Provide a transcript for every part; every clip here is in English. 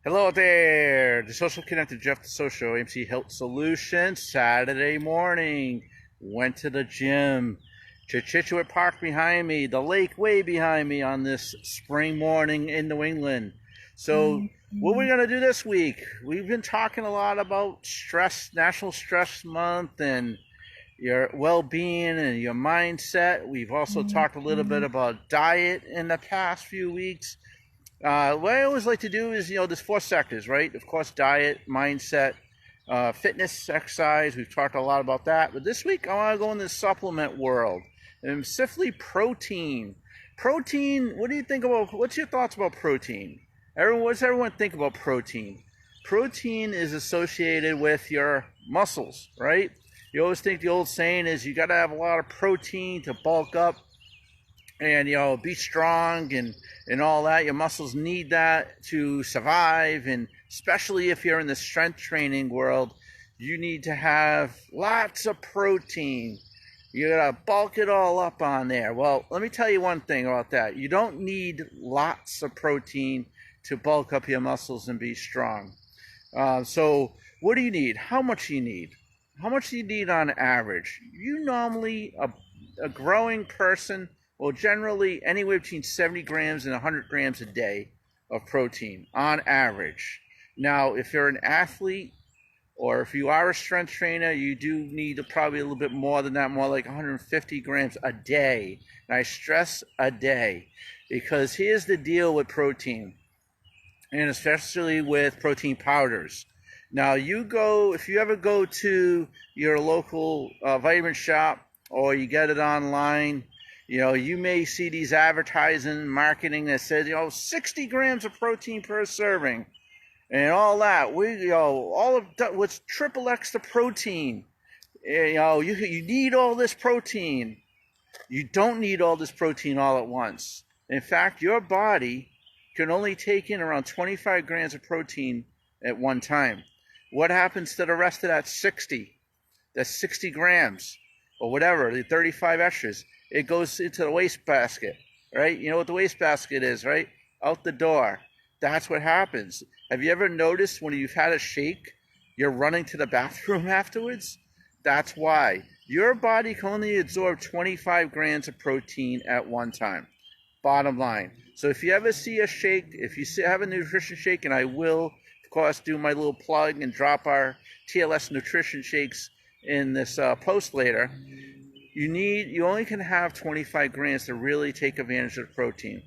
Hello there, the social connected Jeff the Social AIMC Health Solutions. Saturday morning, went to the gym. Chitchwit Park behind me, the lake way behind me on this spring morning in New England. So, what we're gonna do this week? We've been talking a lot about stress, National Stress Month, and your well-being and your mindset. We've also talked a little bit about diet in the past few weeks. What I always like to do is, there's four sectors, right? Of course, diet, mindset, fitness, exercise. We've talked a lot about that. But this week, I want to go in the supplement world, and specifically protein. Protein, what do you think about, what's your thoughts about protein? What does everyone think about protein? Protein is associated with your muscles, right? You always think the old saying is you got to have a lot of protein to bulk up and be strong and all that. Your muscles need that to survive, and especially if you're in the strength training world, you need to have lots of protein. You gotta bulk it all up on there. Well, let me tell you one thing about that. You don't need lots of protein to bulk up your muscles and be strong. So what do you need? How much do you need? How much do you need on average? You normally, a growing person, well, generally anywhere between 70 grams and 100 grams a day of protein on average. Now, if you're an athlete or if you are a strength trainer, you do need probably a little bit more than that, more like 150 grams a day. And I stress a day, because here's the deal with protein, and especially with protein powders. Now, if you ever go to your local vitamin shop or you get it online, you may see these advertising marketing that says, 60 grams of protein per serving and all that. All of that, what's triple extra protein. You need all this protein. You don't need all this protein all at once. In fact, your body can only take in around 25 grams of protein at one time. What happens to the rest of that 60? That's 60 grams or whatever, the 35 extras. It goes into the wastebasket, right? You know what the wastebasket is, right? Out the door. That's what happens. Have you ever noticed when you've had a shake, you're running to the bathroom afterwards? That's why. Your body can only absorb 25 grams of protein at one time. Bottom line. So if you ever see a shake, if you have a nutrition shake, and I will, of course, do my little plug and drop our TLS nutrition shakes in this post later, you only can have 25 grams to really take advantage of the protein.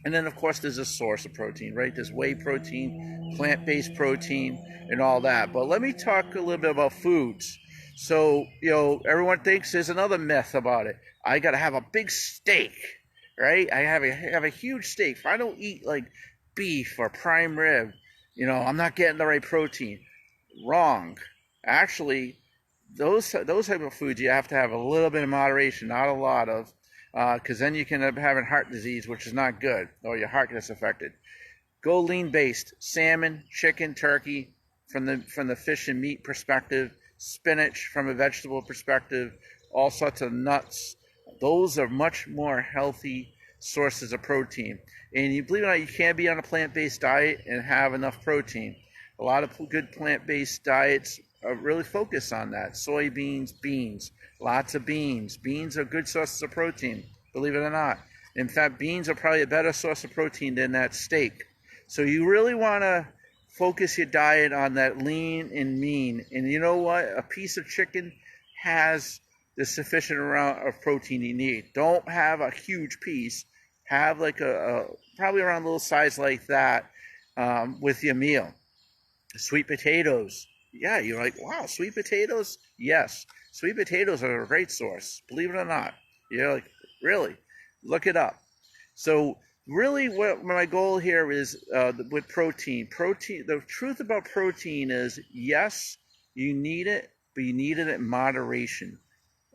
And then, of course, there's a source of protein, right? There's whey protein, plant-based protein, and all that. But let me talk a little bit about foods. So, everyone thinks there's another myth about it. I got to have a big steak, right? I have a huge steak. If I don't eat like beef or prime rib, I'm not getting the right protein. Wrong. Actually, those type of foods you have to have a little bit of moderation, not a lot of, because then you can end up having heart disease, which is not good, or your heart gets affected. Go lean-based: salmon, chicken, turkey, from the fish and meat perspective, spinach from a vegetable perspective, all sorts of nuts. Those are much more healthy sources of protein. And you believe it or not, you can't be on a plant-based diet and have enough protein. A lot of good plant-based diets really focus on that. Soybeans, beans, lots of beans. Beans are good sources of protein, believe it or not. In fact, beans are probably a better source of protein than that steak. So you really want to focus your diet on that lean and mean. And you know what? A piece of chicken has the sufficient amount of protein you need. Don't have a huge piece. Have like a probably around a little size like that with your meal. Sweet potatoes. Yeah, you're like, wow, sweet potatoes? Yes, sweet potatoes are a great source, believe it or not. You're like, really? Look it up. So really what my goal here is with protein. The truth about protein is, yes, you need it, but you need it in moderation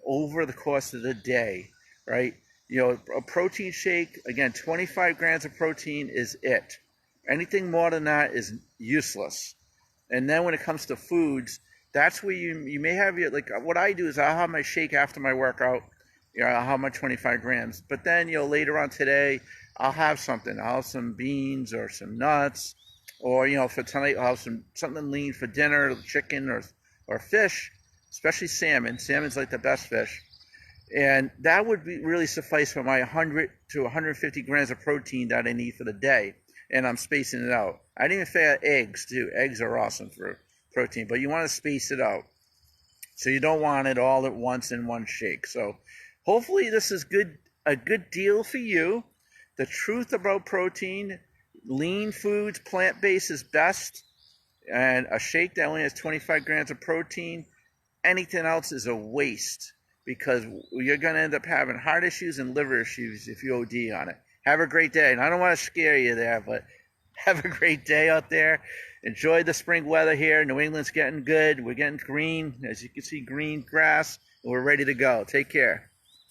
over the course of the day, right? A protein shake, again, 25 grams of protein is it. Anything more than that is useless. And then when it comes to foods, that's where you may have your, like what I do is I'll have my shake after my workout. I'll have my 25 grams. But then, later on today, I'll have something. I'll have some beans or some nuts Or, you know, for tonight I'll have something lean for dinner, chicken or fish, especially salmon. Salmon's like the best fish. And that would really suffice for my 100 to 150 grams of protein that I need for the day. And I'm spacing it out. I didn't even say eggs too. Eggs are awesome for protein, but you want to space it out. So you don't want it all at once in one shake. So hopefully this is a good deal for you. The truth about protein: lean foods, plant-based is best. And a shake that only has 25 grams of protein, anything else is a waste, because you're going to end up having heart issues and liver issues if you OD on it. Have a great day. And I don't want to scare you there, but have a great day out there. Enjoy the spring weather here. New England's getting good. We're getting green. As you can see, green grass. And we're ready to go. Take care.